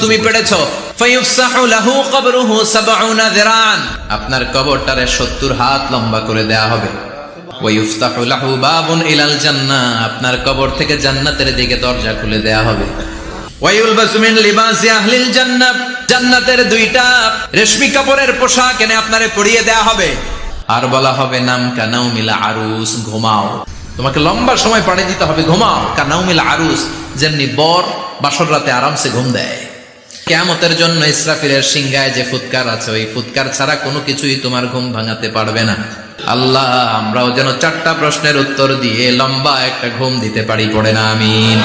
তুমি পেড়েছো, ফায়ুফসাহু লাহু কবরুহু 70 যিরান, আপনার কবরটারে 70 হাত লম্বা করে দেয়া হবে। ওয়ায়ুফতাহু লাহু বাবুন ইলাল জান্নাহ, আপনার কবর থেকে জান্নাতের দিকে দরজা খুলে দেয়া হবে। ওয়ায়ুলবাসু মিন লিবাসি আহলিল জান্নাহ, জান্নাতের দুইটা রেশমি কাপড়ের পোশাক এনে আপনারে পরিয়ে দেয়া হবে। আর বলা হবে নাম কানাউমিল আরুস, ঘুমাও, তোমাকে লম্বা সময় পাড়ি দিতে হবে, ঘুমাও। কানাউমিল আরুস, যেমনি বর বাসর রাতে আরামসে ঘুম দেয়। কিয়ামতের জন্য ইসরাফিলের সিংহায় যে ফুৎকার আছে, ওই ফুৎকার ছাড়া কোনো কিছুই তোমার ঘুম ভাঙাতে পারবে না। আল্লাহ, আমরাও যেন 4টা প্রশ্নের উত্তর দিয়ে লম্বা একটা ঘুম দিতে পারি, পড়ে না আমিন।